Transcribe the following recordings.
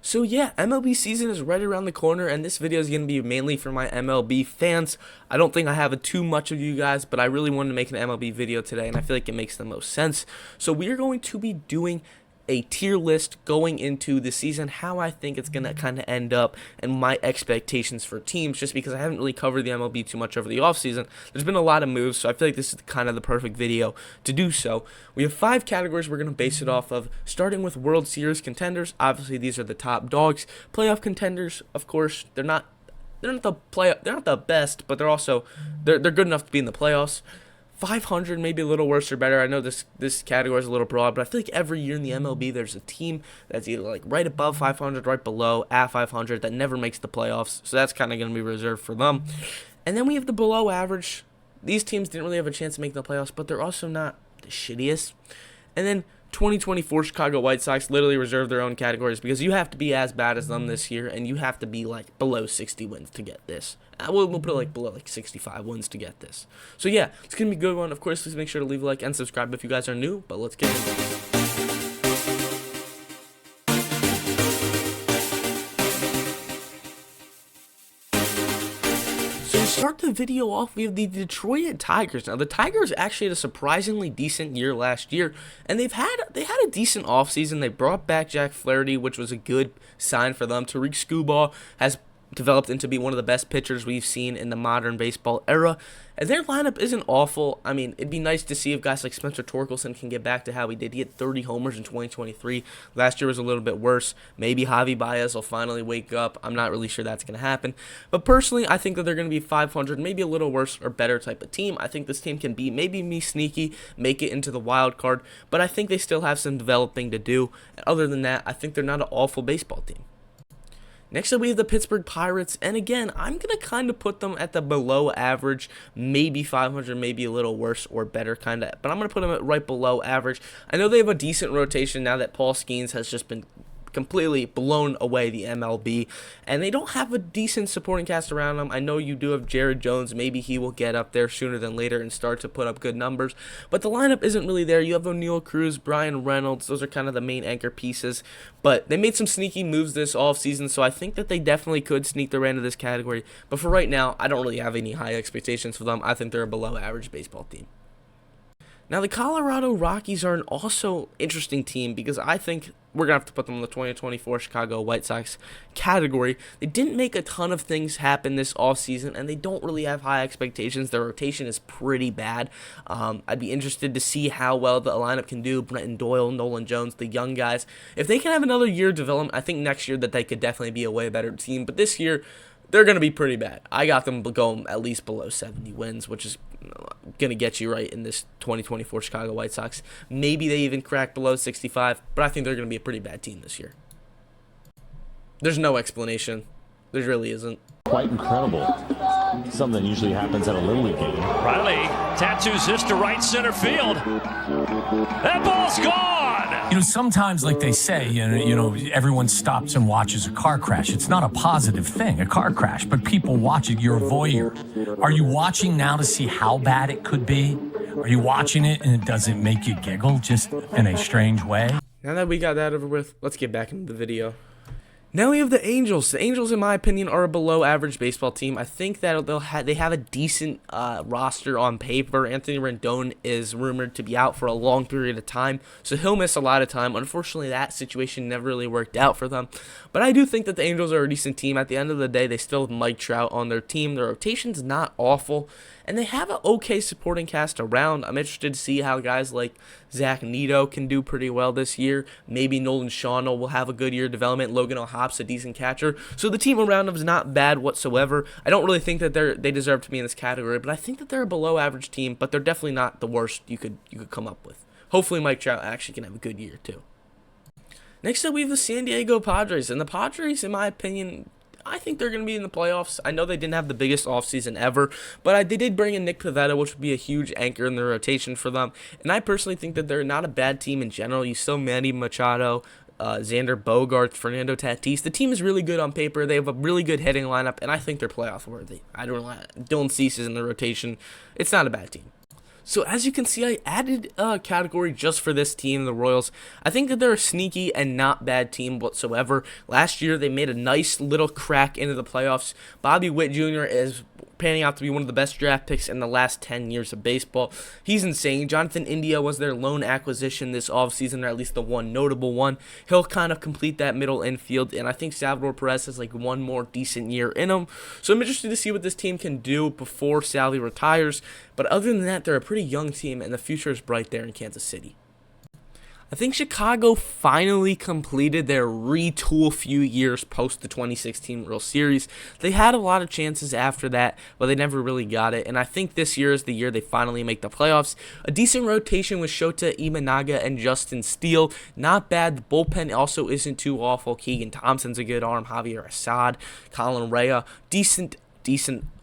So yeah, MLB season is right around the corner, and this video is going to be mainly for my MLB fans. I don't think I have too much of you guys, but I really wanted to make an MLB video today, and I feel like it makes the most sense. So we are going to be doing a tier list going into the season, how I think it's going to kind of end up, and my expectations for teams, just because I haven't really covered the MLB too much over the offseason. There's been a lot of moves, so I feel like this is kind of the perfect video to do so. We have 5 categories we're going to base it off of, starting with World Series contenders. Obviously, these are the top dogs. Playoff contenders, of course, they're not the best, but they're good enough to be in the playoffs. 500, maybe a little worse or better. I know this category is a little broad, but I feel like every year in the MLB there's a team that's either like right above 500, right below, at 500 that never makes the playoffs. So that's kind of going to be reserved for them. And then we have the below average. These teams didn't really have a chance to make the playoffs, but they're also not the shittiest. And then 2024 Chicago White Sox literally reserve their own categories because you have to be as bad as them this year, and you have to be like below 60 wins to get this. We'll put it like below like 65 wins to get this. So yeah, it's gonna be a good one. Of course, please make sure to leave a like and subscribe if you guys are new. But let's get into it. Start the video off, we have the Detroit Tigers. Now, the Tigers actually had a surprisingly decent year last year, and they had a decent offseason. They brought back Jack Flaherty, which was a good sign for them. Tarik Skubal has developed into be one of the best pitchers we've seen in the modern baseball era. And their lineup isn't awful. I mean, it'd be nice to see if guys like Spencer Torkelson can get back to how he did. He had 30 homers in 2023. Last year was a little bit worse. Maybe Javi Baez will finally wake up. I'm not really sure that's going to happen. But personally, I think that they're going to be 500, maybe a little worse or better type of team. I think this team can be maybe sneaky, make it into the wild card. But I think they still have some developing to do. And other than that, I think they're not an awful baseball team. Next up, we have the Pittsburgh Pirates, and again, I'm going to kind of put them at the below average, maybe 500, maybe a little worse or better kind of, but I'm going to put them at right below average. I know they have a decent rotation now that Paul Skeens has just been completely blown away the MLB, and they don't have a decent supporting cast around them. I know you do have Jared Jones. Maybe he will get up there sooner than later and start to put up good numbers, but the lineup isn't really there. You have O'Neal Cruz, Brian Reynolds. Those are kind of the main anchor pieces, but they made some sneaky moves this offseason, so I think that they definitely could sneak their way into this category, but for right now, I don't really have any high expectations for them. I think they're a below average baseball team. Now, the Colorado Rockies are an also interesting team because I think we're going to have to put them in the 2024 Chicago White Sox category. They didn't make a ton of things happen this offseason, and they don't really have high expectations. Their rotation is pretty bad. I'd be interested to see how well the lineup can do. Brenton Doyle, Nolan Jones, the young guys. If they can have another year of development, I think next year that they could definitely be a way better team. But this year, they're going to be pretty bad. I got them going at least below 70 wins, which is going to get you right in this 2024 Chicago White Sox. Maybe they even crack below 65, but I think they're going to be a pretty bad team this year. There's no explanation. There really isn't. Quite incredible. Something that usually happens at a Little League game. Riley tattoos this to right center field. That ball's gone! You know, sometimes, like they say, you know, everyone stops and watches a car crash. It's not a positive thing, a car crash, but people watch it. You're a voyeur. Are you watching now to see how bad it could be? Are you watching it and does it make you giggle just in a strange way? Now that we got that over with, let's get back into the video. Now we have the Angels. The Angels, in my opinion, are a below-average baseball team. I think that they have a decent roster on paper. Anthony Rendon is rumored to be out for a long period of time, so he'll miss a lot of time. Unfortunately, that situation never really worked out for them. But I do think that the Angels are a decent team. At the end of the day, they still have Mike Trout on their team. Their rotation's not awful, and they have an okay supporting cast around. I'm interested to see how guys like Zach Neto can do pretty well this year. Maybe Nolan Shawno will have a good year of development. Logan O'Hopp's a decent catcher. So the team around them is not bad whatsoever. I don't really think that they deserve to be in this category, but I think that they're a below average team, but they're definitely not the worst you could come up with. Hopefully Mike Trout actually can have a good year too. Next up, we have the San Diego Padres, and the Padres, in my opinion, I think they're going to be in the playoffs. I know they didn't have the biggest offseason ever, but they did bring in Nick Pivetta, which would be a huge anchor in the rotation for them. And I personally think that they're not a bad team in general. You still Manny Machado, Xander Bogaerts, Fernando Tatis. The team is really good on paper. They have a really good hitting lineup, and I think they're playoff worthy. Dylan Cease is in the rotation. It's not a bad team. So as you can see, I added a category just for this team, the Royals. I think that they're a sneaky and not bad team whatsoever. Last year, they made a nice little crack into the playoffs. Bobby Witt Jr. is panning out to be one of the best draft picks in the last 10 years of baseball. He's insane. Jonathan India was their lone acquisition this offseason, or at least the one notable one. He'll kind of complete that middle infield, and I think Salvador Perez has like one more decent year in him. So I'm interested to see what this team can do before Sally retires. But other than that, they're a pretty young team, and the future is bright there in Kansas City. I think Chicago finally completed their retool few years post the 2016 World Series. They had a lot of chances after that, but they never really got it. And I think this year is the year they finally make the playoffs. A decent rotation with Shota Imanaga and Justin Steele. Not bad. The bullpen also isn't too awful. Keegan Thompson's a good arm. Javier Assad, Colin Rea. Decent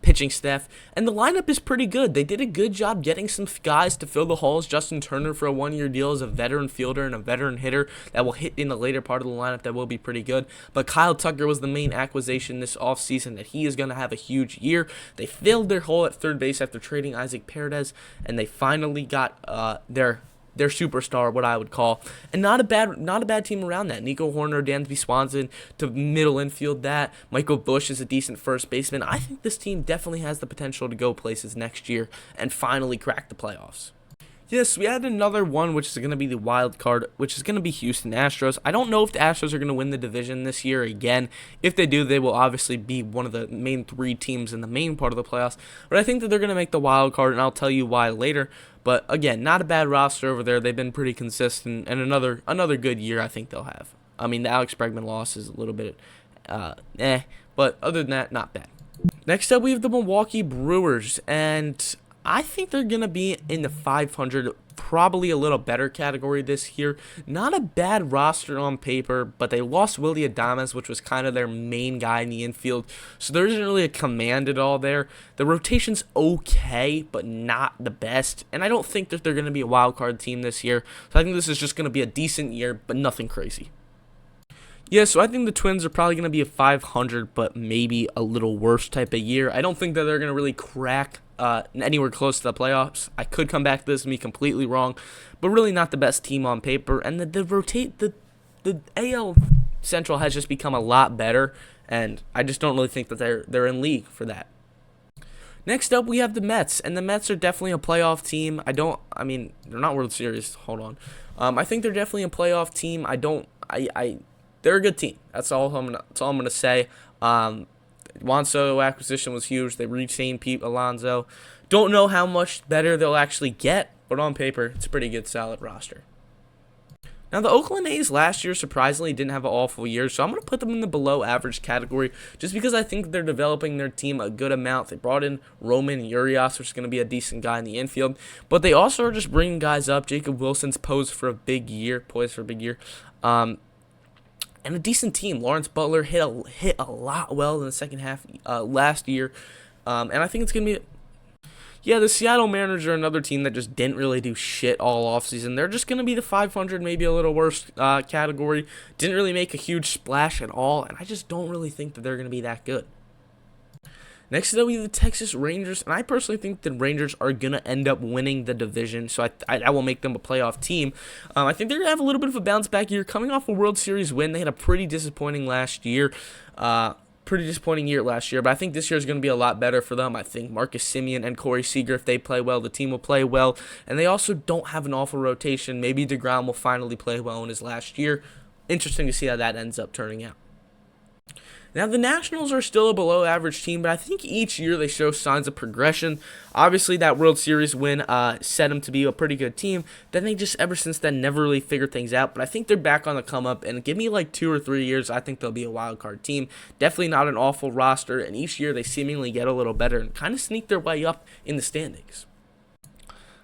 pitching staff, and the lineup is pretty good. They did a good job getting some guys to fill the holes. Justin Turner for a one-year deal as a veteran fielder and a veteran hitter that will hit in the later part of the lineup that will be pretty good. But Kyle Tucker was the main acquisition this offseason that he is going to have a huge year. They filled their hole at third base after trading Isaac Paredes, and they finally got their superstar, what I would call, and not a bad team around that. Nico Horner, Dansby Swanson to middle infield. That Michael Busch is a decent first baseman. I think this team definitely has the potential to go places next year and finally crack the playoffs. Yes, we had another one, which is going to be the wild card, which is going to be Houston Astros. I don't know if the Astros are going to win the division this year again. If they do, they will obviously be one of the main three teams in the main part of the playoffs. But I think that they're going to make the wild card, and I'll tell you why later. But again, not a bad roster over there. They've been pretty consistent, and another good year I think they'll have. I mean, the Alex Bregman loss is a little bit but other than that, not bad. Next up, we have the Milwaukee Brewers, and I think they're going to be in the 500, probably a little better category this year. Not a bad roster on paper, but they lost Willy Adames, which was kind of their main guy in the infield. So there isn't really a command at all there. The rotation's okay, but not the best. And I don't think that they're going to be a wild card team this year. So I think this is just going to be a decent year, but nothing crazy. Yeah, so I think the Twins are probably going to be a 500, but maybe a little worse type of year. I don't think that they're going to really crack anywhere close to the playoffs. I could come back to this and be completely wrong, but really not the best team on paper. And the AL Central has just become a lot better, and I just don't really think that they're in league for that. Next up, we have the Mets, and the Mets are definitely a playoff team. They're not World Series. Hold on. I think they're definitely a playoff team. They're a good team. That's all I'm gonna say. Juan Soto acquisition was huge. They retained Pete Alonso. Don't know how much better they'll actually get, but on paper, it's a pretty good, solid roster. Now, the Oakland A's last year surprisingly didn't have an awful year, so I'm going to put them in the below average category just because I think they're developing their team a good amount. They brought in Roman Urias, which is going to be a decent guy in the infield, but they also are just bringing guys up. Jacob Wilson's poised for a big year. And a decent team. Lawrence Butler hit a lot well in the second half last year. And I think it's going to be... Yeah, the Seattle Mariners are another team that just didn't really do shit all offseason. They're just going to be the 500, maybe a little worse category. Didn't really make a huge splash at all. And I just don't really think that they're going to be that good. Next up, we have the Texas Rangers, and I personally think the Rangers are going to end up winning the division, so I will make them a playoff team. I think they're going to have a little bit of a bounce-back year. Coming off a World Series win, they had a pretty disappointing year last year, but I think this year is going to be a lot better for them. I think Marcus Semien and Corey Seager, if they play well, the team will play well, and they also don't have an awful rotation. Maybe DeGrom will finally play well in his last year. Interesting to see how that ends up turning out. Now, the Nationals are still a below-average team, but I think each year they show signs of progression. Obviously, that World Series win set them to be a pretty good team. Then they just, ever since then, never really figured things out. But I think they're back on the come-up, and give me like 2 or 3 years, I think they'll be a wild-card team. Definitely not an awful roster, and each year they seemingly get a little better and kind of sneak their way up in the standings.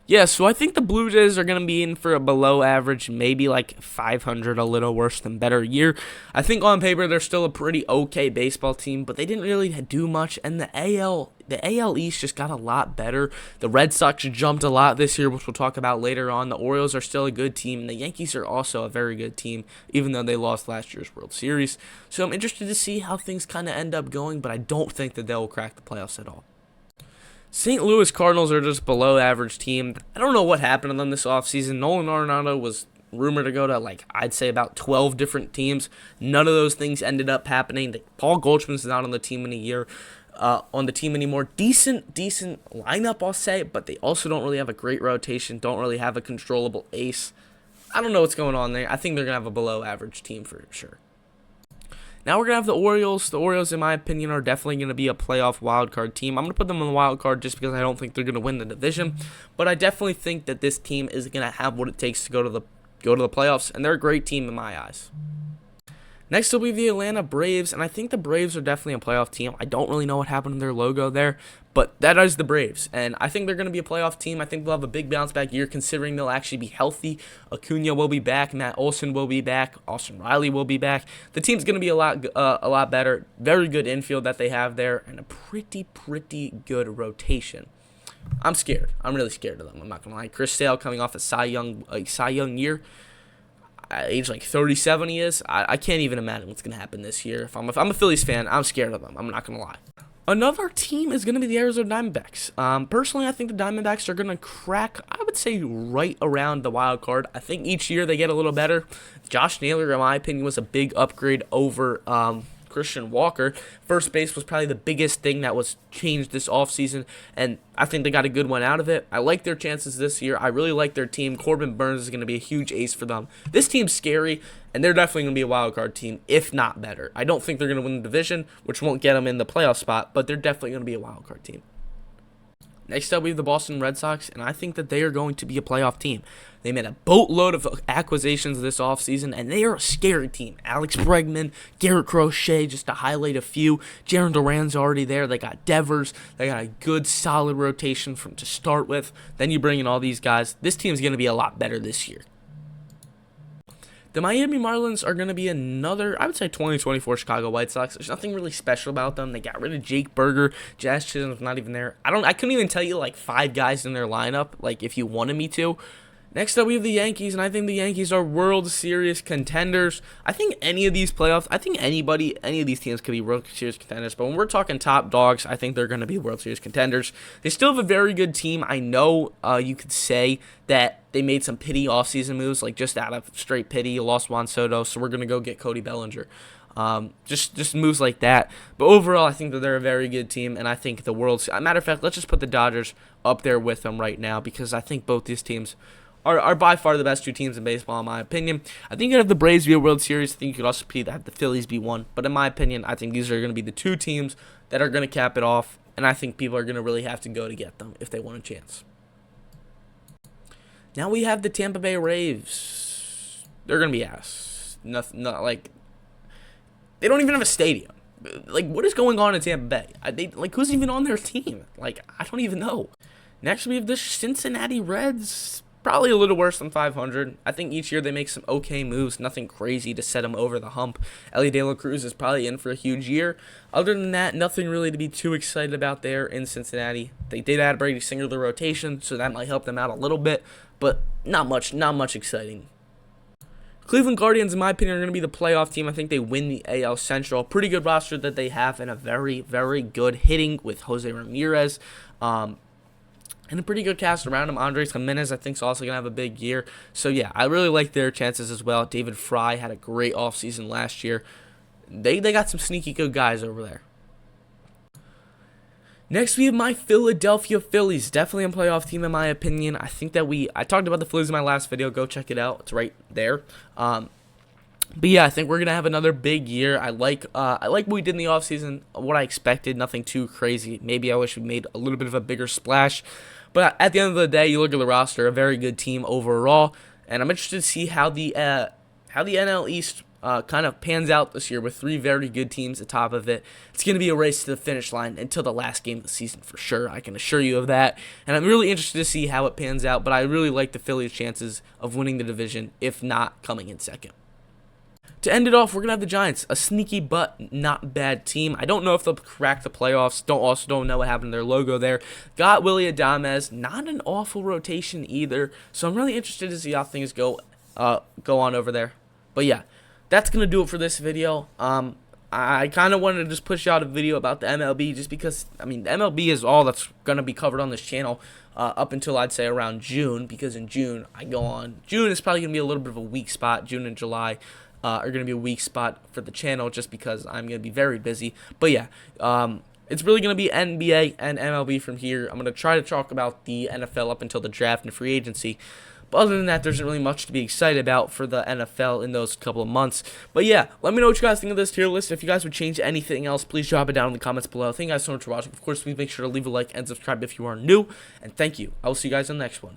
Yeah, so I think the Blue Jays are going to be in for a below average, maybe like 500, a little worse than better year. I think on paper they're still a pretty okay baseball team, but they didn't really do much, and the AL East just got a lot better. The Red Sox jumped a lot this year, which we'll talk about later on. The Orioles are still a good team, and the Yankees are also a very good team, even though they lost last year's World Series. So I'm interested to see how things kind of end up going, but I don't think that they'll crack the playoffs at all. St. Louis Cardinals are just below average team. I don't know what happened to them this offseason. Nolan Arenado was rumored to go to, like, I'd say about 12 different teams. None of those things ended up happening. Paul Goldschmidt's not on the team anymore. Decent lineup, I'll say, but they also don't really have a great rotation, don't really have a controllable ace. I don't know what's going on there. I think they're going to have a below average team for sure. Now we're going to have the Orioles. The Orioles, in my opinion, are definitely going to be a playoff wildcard team. I'm going to put them on the wild card just because I don't think they're going to win the division. But I definitely think that this team is going to have what it takes to go to the playoffs, and they're a great team in my eyes. Next will be the Atlanta Braves, and I think the Braves are definitely a playoff team. I don't really know what happened to their logo there, but that is the Braves, and I think they're going to be a playoff team. I think they'll have a big bounce-back year considering they'll actually be healthy. Acuna will be back. Matt Olson will be back. Austin Riley will be back. The team's going to be a lot better. Very good infield that they have there, and a pretty good rotation. I'm scared. I'm really scared of them. I'm not going to lie. Chris Sale coming off a Cy Young year. At age like 37 he is. I can't even imagine what's going to happen this year. If I'm a Phillies fan, I'm scared of them. I'm not going to lie. Another team is going to be the Arizona Diamondbacks. Personally, I think the Diamondbacks are going to crack, I would say, right around the wild card. I think each year they get a little better. Josh Naylor, in my opinion, was a big upgrade over Christian Walker. First base was probably the biggest thing that was changed this offseason, and I think they got a good one out of it. I like their chances this year. I really like their team. Corbin Burns is going to be a huge ace for them. This team's scary, and they're definitely going to be a wild card team, if not better. I don't think they're going to win the division, which won't get them in the playoff spot, but they're definitely going to be a wild card team. Next up, we have the Boston Red Sox, and I think that they are going to be a playoff team. They made a boatload of acquisitions this offseason, and they are a scary team. Alex Bregman, Garrett Crochet, just to highlight a few. Jarren Duran's already there. They got Devers. They got a good, solid rotation to start with. Then you bring in all these guys. This team is going to be a lot better this year. The Miami Marlins are going to be another, I would say, 2024 Chicago White Sox. There's nothing really special about them. They got rid of Jake Berger. Jazz Chisholm's not even there. I couldn't even tell you like 5 guys in their lineup, like if you wanted me to. Next up, we have the Yankees, and I think the Yankees are World Series contenders. I think any of these playoffs, any of these teams could be World Series contenders, but when we're talking top dogs, I think they're going to be World Series contenders. They still have a very good team. I know you could say that they made some pity offseason moves, like just out of straight pity. You lost Juan Soto, so we're going to go get Cody Bellinger. Just moves like that. But overall, I think that they're a very good team, and I think the World Series, matter of fact, let's just put the Dodgers up there with them right now, because I think both these teams are by far the best 2 teams in baseball, in my opinion. I think you could have the Braves be a World Series. I think you could also have the Phillies be one. But in my opinion, I think these are going to be the 2 teams that are going to cap it off, and I think people are going to really have to go to get them if they want a chance. Now we have the Tampa Bay Rays. They're going to be ass. Not like, they don't even have a stadium. Like, what is going on in Tampa Bay? Who's even on their team? Like, I don't even know. Next, we have the Cincinnati Reds. Probably a little worse than 500. I think each year they make some okay moves, nothing crazy to set them over the hump. Elly De La Cruz is probably in for a huge year. Other than that, nothing really to be too excited about there in Cincinnati. They did add Brady Singer to the rotation, so that might help them out a little bit, but not much exciting. Cleveland Guardians, in my opinion, are going to be the playoff team. I think they win the AL Central. Pretty good roster that they have, and a very good hitting with Jose Ramirez. And a pretty good cast around him. Andres Jimenez, I think, is also going to have a big year. So, yeah, I really like their chances as well. David Fry had a great offseason last year. They got some sneaky good guys over there. Next, we have my Philadelphia Phillies. Definitely a playoff team, in my opinion. I think that I talked about the Phillies in my last video. Go check it out. It's right there. But, yeah, I think we're going to have another big year. I like what we did in the offseason, what I expected. Nothing too crazy. Maybe I wish we made a little bit of a bigger splash. But at the end of the day, you look at the roster, a very good team overall. And I'm interested to see how the NL East kind of pans out this year with 3 very good teams at the top of it. It's going to be a race to the finish line until the last game of the season for sure. I can assure you of that. And I'm really interested to see how it pans out. But I really like the Phillies' chances of winning the division, if not coming in second. To end it off, we're going to have the Giants, a sneaky but not bad team. I don't know if they'll crack the playoffs. Don't know what happened to their logo there. Got Willy Adames, not an awful rotation either. So I'm really interested to see how things go on over there. But yeah, that's going to do it for this video. I kind of wanted to just push out a video about the MLB just because, I mean, the MLB is all that's going to be covered on this channel up until I'd say around June, because in June I go on. June is probably going to be a little bit of a weak spot. June and July are going to be a weak spot for the channel just because I'm going to be very busy. But yeah, it's really going to be NBA and MLB from here. I'm going to try to talk about the NFL up until the draft and free agency. But other than that, there isn't really much to be excited about for the NFL in those couple of months. But yeah, let me know what you guys think of this tier list. If you guys would change anything else, please drop it down in the comments below. Thank you guys so much for watching. Of course, please make sure to leave a like and subscribe if you are new. And thank you. I will see you guys in the next one.